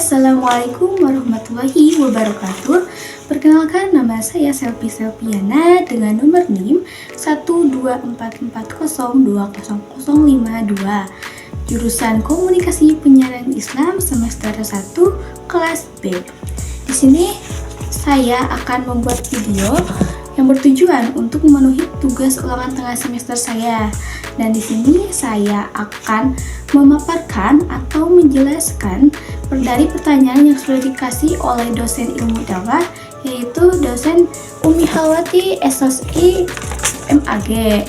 Assalamualaikum warahmatullahi wabarakatuh. Perkenalkan, nama saya Selvi Selviana dengan nomor NIM 12440200052, jurusan Komunikasi Penyiaran Islam semester 1 kelas B. Di sini saya akan membuat video yang bertujuan untuk memenuhi tugas ulangan tengah semester saya. Dan di sini saya akan memaparkan atau menjelaskan dari pertanyaan yang sudah dikasih oleh dosen ilmu dakwah, yaitu dosen Umi Halwati SSI MAG.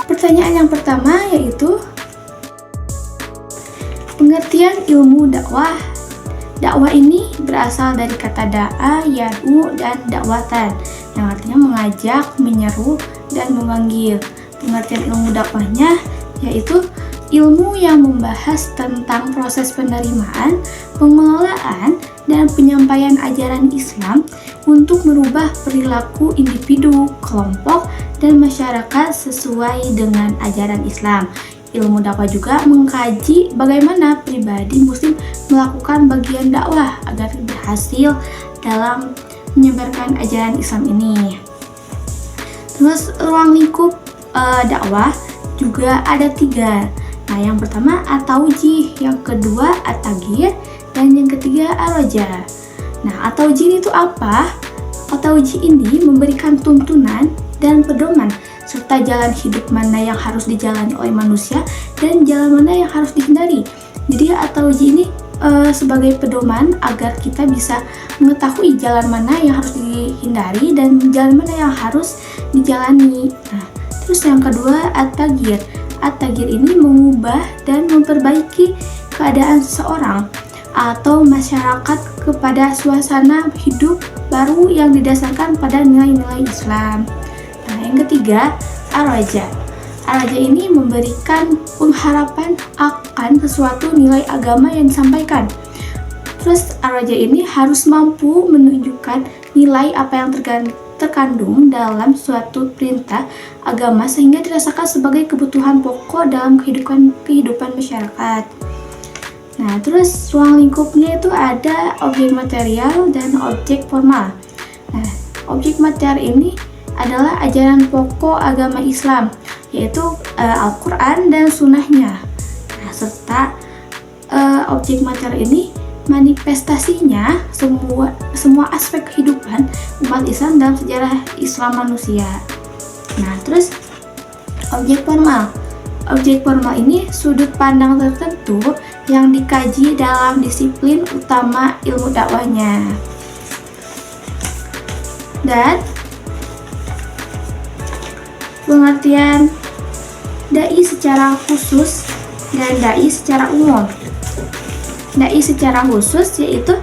Pertanyaan yang pertama yaitu pengertian ilmu dakwah. Dakwah ini berasal dari kata da'a, yad'u, dan dakwatan, yang artinya mengajak, menyeru, dan memanggil. Pengertian ilmu dakwahnya yaitu ilmu yang membahas tentang proses penerimaan, pengelolaan, dan penyampaian ajaran Islam untuk merubah perilaku individu, kelompok, dan masyarakat sesuai dengan ajaran Islam. Ilmu dakwah juga mengkaji bagaimana pribadi muslim melakukan bagian dakwah agar berhasil dalam menyebarkan ajaran Islam ini. Terus ruang lingkup dakwah juga ada 3. Nah, yang pertama at-taujih, yang kedua at-taghyir, dan yang ketiga ar-raja. Nah, at-taujih itu apa? At-taujih ini memberikan tuntunan dan pedoman serta jalan hidup mana yang harus dijalani oleh manusia dan jalan mana yang harus dihindari. Jadi at-taujih ini sebagai pedoman agar kita bisa mengetahui jalan mana yang harus dihindari dan jalan mana yang harus dijalani. Nah, terus yang kedua at-taghyir. At-taghyir ini mengubah dan memperbaiki keadaan seseorang atau masyarakat kepada suasana hidup baru yang didasarkan pada nilai-nilai Islam. Nah, yang ketiga ar-raja. Ar-raja ini memberikan pengharapan akan sesuatu nilai agama yang disampaikan. Terus ar-raja ini harus mampu menunjukkan nilai apa yang terkandung dalam suatu perintah agama sehingga dirasakan sebagai kebutuhan pokok dalam kehidupan masyarakat. Nah, terus ruang lingkupnya itu ada objek material dan objek formal. Nah, objek material ini adalah ajaran pokok agama Islam, yaitu Al-Quran dan Sunnahnya. Nah, serta objek material ini manifestasinya semua aspek kehidupan umat Islam dalam sejarah Islam manusia. Nah, terus objek formal. Objek formal ini sudut pandang tertentu yang dikaji dalam disiplin utama ilmu dakwahnya. Dan pengertian dai secara khusus dan dai secara umum. Dai secara khusus yaitu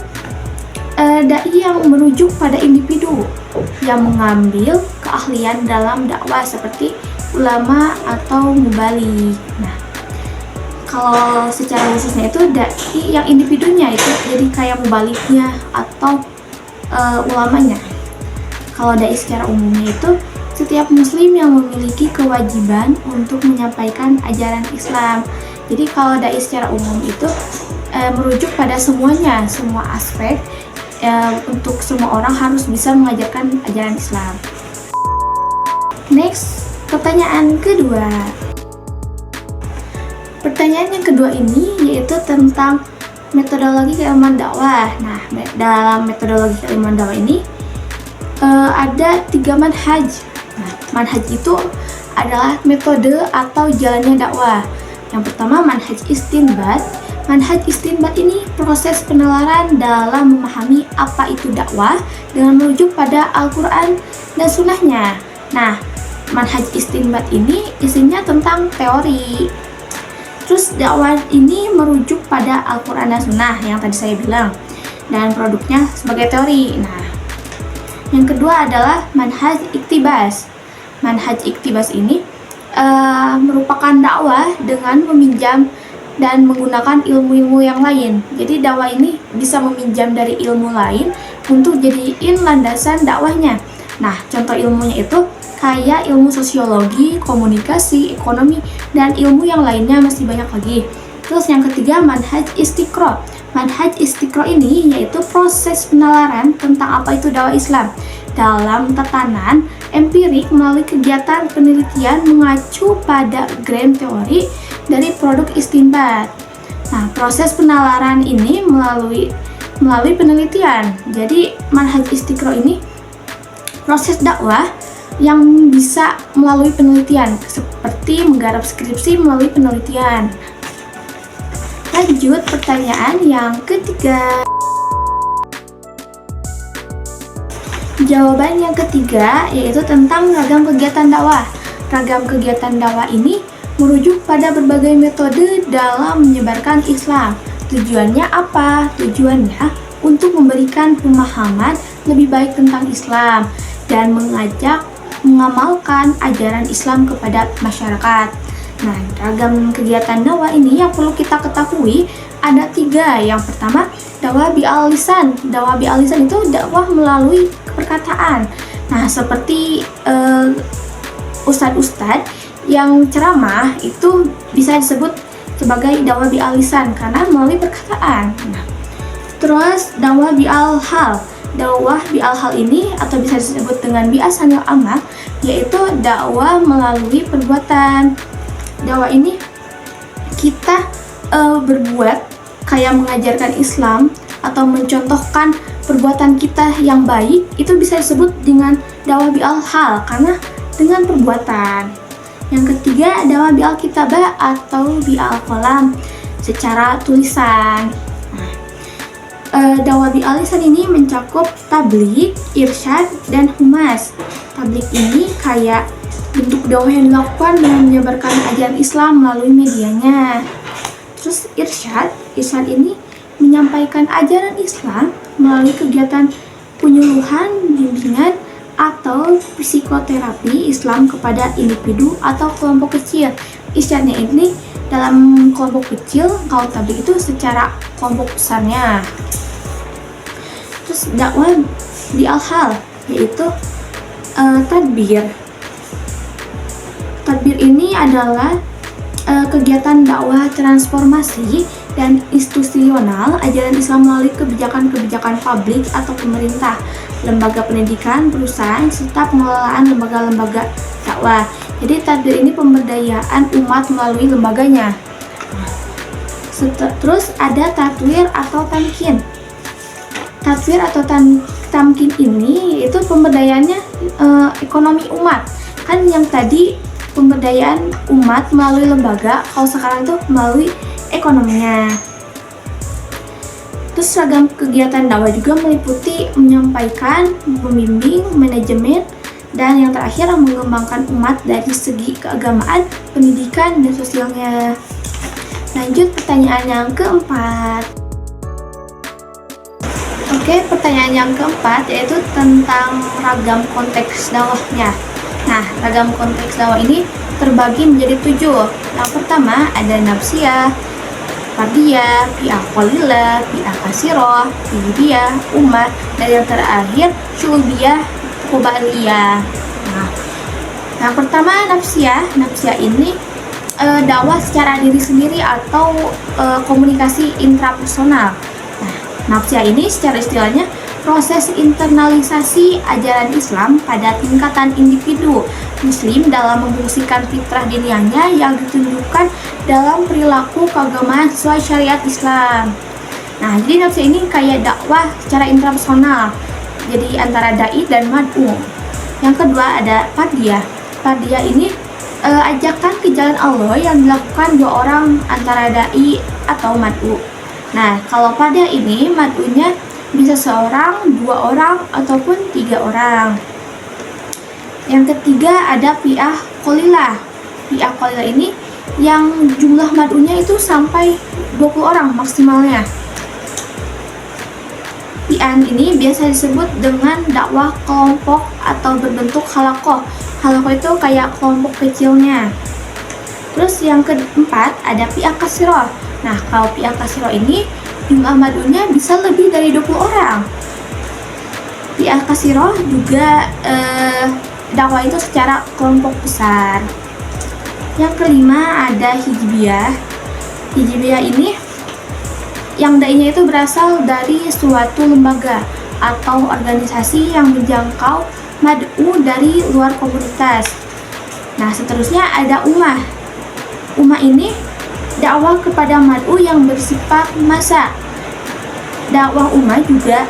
dai yang merujuk pada individu yang mengambil keahlian dalam dakwah seperti ulama atau mubalik. Nah, kalau secara khususnya itu dai yang individunya itu jadi kayak mubaliknya atau ulamanya. Kalau dai secara umumnya itu setiap muslim yang memiliki kewajiban untuk menyampaikan ajaran Islam. Jadi kalau dai secara umum itu merujuk pada semuanya, semua aspek untuk semua orang harus bisa mengajarkan ajaran Islam. Next, pertanyaan kedua. Pertanyaan yang kedua ini yaitu tentang metodologi keilmuan dakwah. Nah, dalam metodologi keilmuan dakwah ini ada 3 manhaj. Nah, manhaj itu adalah metode atau jalannya dakwah. Yang pertama manhaj istinbat. Manhaj istinbat ini proses penelaran dalam memahami apa itu dakwah dengan merujuk pada Al-Quran dan Sunnahnya. Nah, manhaj istinbat ini isinya tentang teori. Terus dakwah ini merujuk pada Al-Quran dan Sunnah yang tadi saya bilang, dan produknya sebagai teori. Nah, yang kedua adalah manhaj iktibas. Manhaj iktibas ini merupakan dakwah dengan meminjam dan menggunakan ilmu-ilmu yang lain. Jadi dakwah ini bisa meminjam dari ilmu lain untuk jadiin landasan dakwahnya. Nah, contoh ilmunya itu kayak ilmu sosiologi, komunikasi, ekonomi, dan ilmu yang lainnya masih banyak lagi. Terus yang ketiga, manhaj istiqro. Manhaj istiqro ini yaitu proses penalaran tentang apa itu dakwah Islam dalam tatanan empirik melalui kegiatan penelitian mengacu pada grand teori dari produk istinbat. Nah, proses penalaran ini melalui penelitian. Jadi manhaj istiqro ini proses dakwah yang bisa melalui penelitian, seperti menggarap skripsi melalui penelitian. Lanjut pertanyaan yang ketiga. Jawaban yang ketiga yaitu tentang ragam kegiatan dakwah. Ragam kegiatan dakwah ini merujuk pada berbagai metode dalam menyebarkan Islam. Tujuannya apa? Tujuannya untuk memberikan pemahaman lebih baik tentang Islam dan mengajak mengamalkan ajaran Islam kepada masyarakat. Nah, ragam kegiatan dakwah ini yang perlu kita ketahui ada 3. Yang pertama, dakwah bi'al-lisan. Dakwah bi'al-lisan itu dakwah melalui perkataan. Nah, seperti ustadz-ustadz yang ceramah itu bisa disebut sebagai dakwah bi'al-lisan karena melalui perkataan. Nah, terus dakwah bi'al-hal. Dakwah bi'al-hal ini atau bisa disebut dengan bi'asanil amal, yaitu dakwah melalui perbuatan. Dakwah ini kita berbuat kayak mengajarkan Islam atau mencontohkan perbuatan kita yang baik, itu bisa disebut dengan dakwah bi'al-hal karena dengan perbuatan. Yang ketiga, dakwah bi'al-kitabah atau bi'al-qalam secara tulisan. Dakwah bi'al-lisan ini mencakup tabligh, irsyad, dan humas. Tabligh ini kayak bentuk dakwah yang dilakukan dengan menyebarkan ajaran Islam melalui medianya. Terus irsyad ini menyampaikan ajaran Islam melalui kegiatan penyuluhan, bimbingan, atau psikoterapi Islam kepada individu atau kelompok kecil. Irsyadnya ini dalam kelompok kecil, kalau tabligh itu secara kelompok besarnya. Terus dakwah bi'al-hal yaitu tadbir. Tadbir ini adalah kegiatan dakwah transformasi dan institusional ajaran Islam melalui kebijakan-kebijakan publik atau pemerintah, lembaga pendidikan, perusahaan, serta pengelolaan lembaga-lembaga dakwah. Jadi tadbir ini pemberdayaan umat melalui lembaganya. Terus ada tatwir atau tamkin. Tatwir atau tamkin ini itu pemberdayaannya ekonomi umat. Kan yang tadi pemberdayaan umat melalui lembaga, kalau sekarang itu melalui ekonominya. Terus ragam kegiatan dakwah juga meliputi menyampaikan, membimbing, manajemen, dan yang terakhir mengembangkan umat dari segi keagamaan, pendidikan, dan sosialnya. Lanjut pertanyaan yang keempat. Oke, pertanyaan yang keempat yaitu tentang ragam konteks dakwahnya. Nah, ragam konteks dakwah ini terbagi menjadi 7. Yang pertama ada nafsiyah, fardiyah, fi'ah qalilah, fi'ah kasiroh, fi'idiyah, ummah, dan yang terakhir syu'ubiyah, kubaliyah. Nah, yang pertama nafsiyah. Nafsiyah ini dakwah secara diri sendiri atau komunikasi intrapersonal. Nah, nafsiyah ini secara istilahnya proses internalisasi ajaran Islam pada tingkatan individu Muslim dalam memfungsikan fitrah diniahnya yang ditunjukkan dalam perilaku keagamaan sesuai syariat Islam. Nah, jadi nafsiyah ini kayak dakwah secara intrapersonal, jadi antara dai dan mad'u. Yang kedua ada fardiyah. Fardiyah ini ajakan ke jalan Allah yang dilakukan 2 orang antara dai atau mad'u. Nah, kalau fardiyah ini mad'unya bisa 1 orang, 2 orang, ataupun 3 orang. Yang ketiga ada fi'ah qalilah. Fi'ah qalilah ini yang jumlah mad'unya itu sampai 20 orang maksimalnya. Fi'ah ini biasa disebut dengan dakwah kelompok atau berbentuk halaqah. Halaqah itu kayak kelompok kecilnya. Terus yang keempat ada fi'ah kasiroh. Nah, kalau fi'ah kasiroh ini jumlah mad'unya bisa lebih dari 20 orang. Fi'ah kasiroh juga dakwah itu secara kelompok besar. Yang kelima ada hizbiyah. Hizbiyah ini yang dai-nya itu berasal dari suatu lembaga atau organisasi yang menjangkau mad'u dari luar komunitas. Nah, seterusnya ada ummah. Ummah ini dakwah kepada mad'u yang bersifat massa. Dakwah ummah juga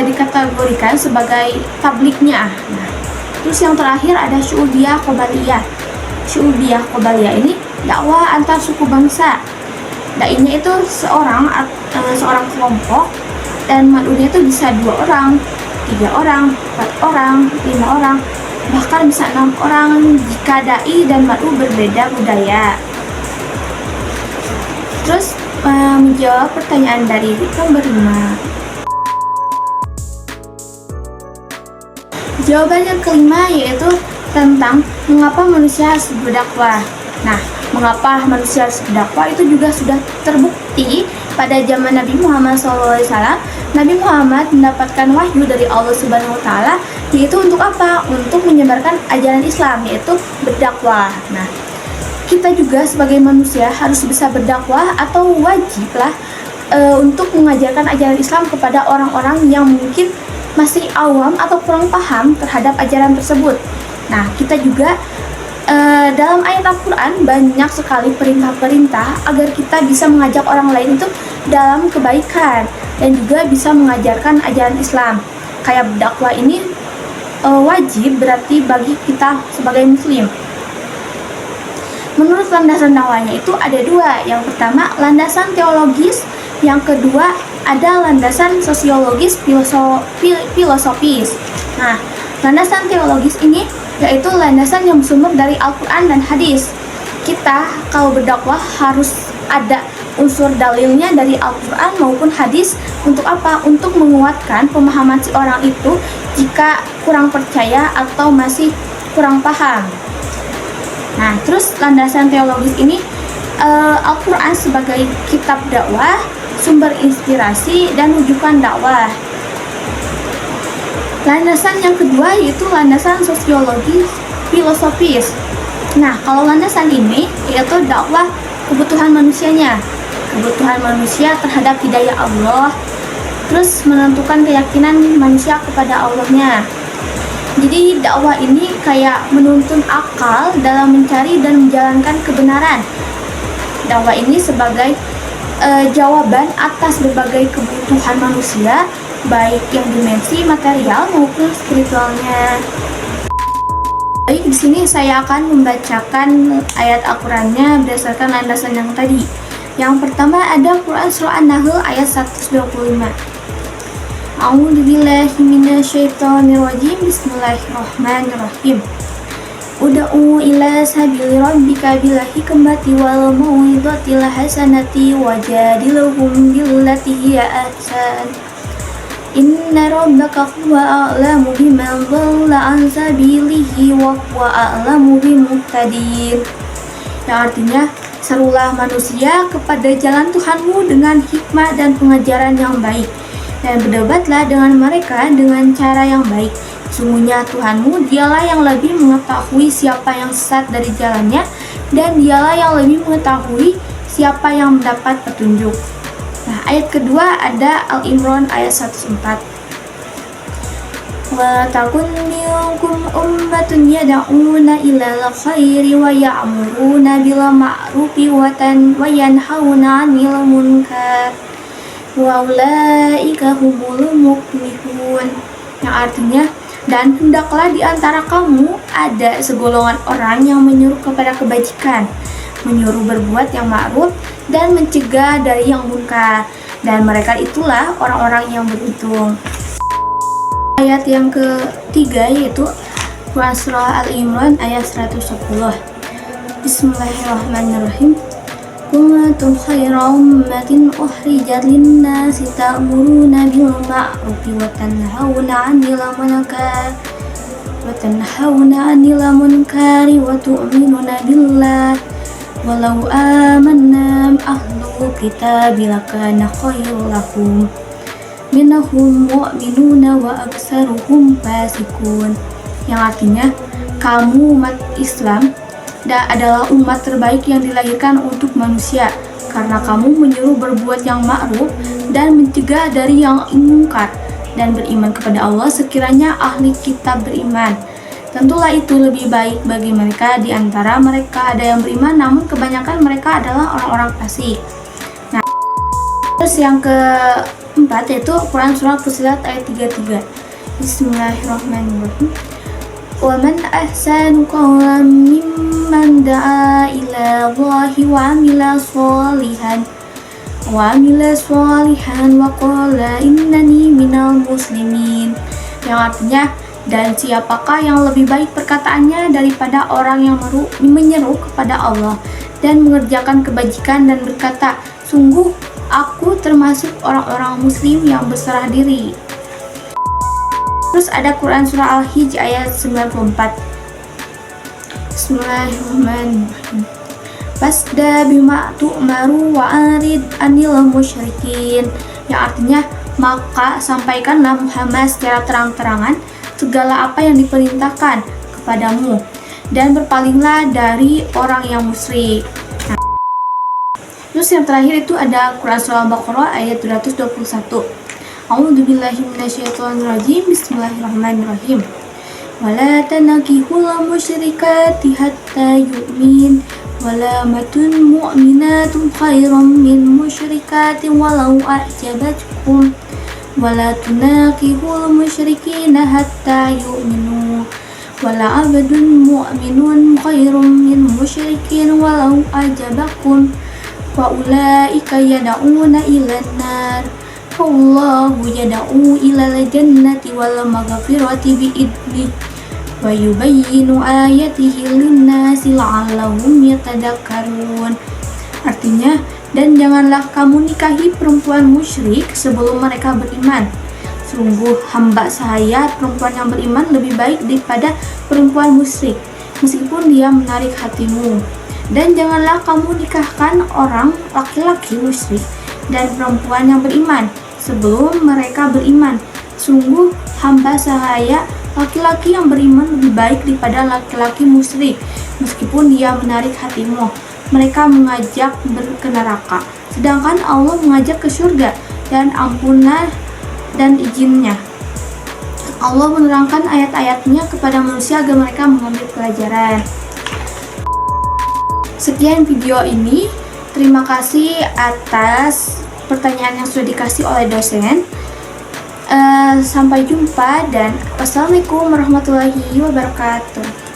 dikategorikan sebagai tabliknya. Nah, terus yang terakhir ada syu'ubiyah qabaliyah. Syu'ubiyah qabaliyah ini dakwah antar suku bangsa. Dai-nya itu seorang kelompok, dan mad'unya itu bisa 2 orang, 3 orang, 4 orang, 5 orang, bahkan bisa 6 orang jika dai dan mad'u berbeda budaya. Terus menjawab pertanyaan dari nomor 5. Jawaban yang kelima yaitu tentang mengapa manusia harus berdakwah. Nah, mengapa manusia harus berdakwah itu juga sudah terbukti pada zaman Nabi Muhammad SAW. Nabi Muhammad mendapatkan wahyu dari Allah Subhanahu Wa Taala, yaitu untuk apa? Untuk menyebarkan ajaran Islam, yaitu berdakwah. Nah, kita juga sebagai manusia harus bisa berdakwah atau wajiblah untuk mengajarkan ajaran Islam kepada orang-orang yang mungkin masih awam atau kurang paham terhadap ajaran tersebut. Nah, kita juga dalam ayat Al-Quran banyak sekali perintah-perintah agar kita bisa mengajak orang lain itu dalam kebaikan dan juga bisa mengajarkan ajaran Islam. Kayak berdakwah ini wajib berarti bagi kita sebagai muslim. Menurut landasan dakwahnya itu ada 2. Yang pertama landasan teologis, yang kedua ada landasan sosiologis filosofis. Nah, landasan teologis ini yaitu landasan yang bersumber dari Al-Quran dan hadis. Kita kalau berdakwah harus ada unsur dalilnya dari Al-Quran maupun hadis. Untuk apa? Untuk menguatkan pemahaman si orang itu jika kurang percaya atau masih kurang paham. Nah, terus landasan teologis ini Al-Quran sebagai kitab dakwah, sumber inspirasi dan rujukan dakwah. Landasan yang kedua yaitu landasan sosiologi filosofis. Nah, kalau landasan ini yaitu dakwah kebutuhan manusianya, kebutuhan manusia terhadap hidayah Allah, terus menentukan keyakinan manusia kepada Allahnya. Jadi dakwah ini kayak menuntun akal dalam mencari dan menjalankan kebenaran. Dakwah ini sebagai jawaban atas berbagai kebutuhan manusia, baik yang dimensi material maupun spiritualnya. Baik, di sini saya akan membacakan ayat Al-Qur'annya berdasarkan landasan yang tadi. Yang pertama ada Quran surah An-Nahl ayat 125. A'udzubillahi minasyaitonirrajim. Bismillahirrahmanirrahim. Ud'u ila sabili rabbika bil hikmati wal mau'izatil hasanati wajadilhum billati hiya ahsan. Inna rabbaka huwa a'lamu biman dhalla an sabilihi wa huwa a'lamu bil muhtadin. Yang artinya, serulah manusia kepada jalan Tuhanmu dengan hikmah dan pengajaran yang baik, dan berdebatlah dengan mereka dengan cara yang baik. Sungguhnya Tuhanmu dialah yang lebih mengetahui siapa yang sesat dari jalannya, dan dialah yang lebih mengetahui siapa yang mendapat petunjuk. Nah, ayat kedua ada Al-Imran ayat 104. Wa takun minkum ummatun yad'una ilal khairi wa ya'muruna bil ma'rufi wa yanhauna 'anil munkar wa ulaika humul muflihun. Yang artinya, dan hendaklah di antara kamu ada segolongan orang yang menyuruh kepada kebajikan, menyuruh berbuat yang ma'ruf dan mencegah dari yang munkar, dan mereka itulah orang-orang yang beruntung. Ayat yang ketiga yaitu Quran surah Al-Imran ayat 110. Bismillahirrahmanirrahim. Kuntum khaira ummatin ukhrijat lin-nasi ta'muruna bil ma'rufi wa tanhauna 'anil munkari wa tu'minuna billah. Walau amanna ahlul kitabi lakana khairul lahum minhum mu'minuna wa aksaruhum fasikun. Yang artinya, kamu umat Islam adalah umat terbaik yang dilahirkan untuk manusia. karena kamu menyuruh berbuat yang ma'ruf dan mencegah dari yang mungkar, dan beriman kepada Allah sekiranya ahli kitab beriman. Tentulah itu lebih baik bagi mereka. Di antara mereka ada yang beriman, namun kebanyakan mereka adalah orang-orang fasik. Nah, terus yang keempat yaitu Quran Surah Fussilat ayat 33. Bismillahirrahmanirrahim. Wa man ahsanu qawlan mimman da'a ila Allahi wa amila sholihan wa qala innani minal muslimin. Yang artinya, dan siapakah yang lebih baik perkataannya daripada orang yang menyeru kepada Allah dan mengerjakan kebajikan dan berkata, sungguh aku termasuk orang-orang muslim yang berserah diri. Terus ada Quran Surah Al-Hijj ayat 94. Bismillahirrahmanirrahim. Fasda bima tu'maru wa arid anil musyrikin. Yang artinya, maka sampaikanlah Muhammad secara terang-terangan segala apa yang diperintahkan kepadamu dan berpalinglah dari orang yang musyrik. Nah, terus yang terakhir itu ada Quran Surah Al-Baqarah ayat 221. A'udzubillahi minasyaitonirrajim. Bismillahirrahmanirrahim. Wala tanakihul musyrikati hatta yu'min wala matun mu'minatun khairan min musyrikatin walau a'jabatkum wala tunakihul musyrikina hatta yu'minu wala abdun mu'minun khairum min musyrikin walau ajabakum wa ulaika yad'una ilan nar wallahu yad'u ilal jannati wal maghfirati bi'idnih wa yubayyinu ayatihi linnasi la'allahum yatadakkarun. Artinya, dan janganlah kamu nikahi perempuan musyrik sebelum mereka beriman. Sungguh hamba sahaya perempuan yang beriman lebih baik daripada perempuan musyrik, meskipun dia menarik hatimu. Dan janganlah kamu nikahkan orang laki-laki musyrik dan perempuan yang beriman sebelum mereka beriman. Sungguh hamba sahaya laki-laki yang beriman lebih baik daripada laki-laki musyrik, meskipun dia menarik hatimu. Mereka mengajak ke neraka, sedangkan Allah mengajak ke surga dan ampunan dan izinnya. Allah menerangkan ayat-ayatnya kepada manusia agar mereka mengambil pelajaran. Sekian video ini. Terima kasih atas pertanyaan yang sudah dikasih oleh dosen. Sampai jumpa dan wassalamualaikum warahmatullahi wabarakatuh.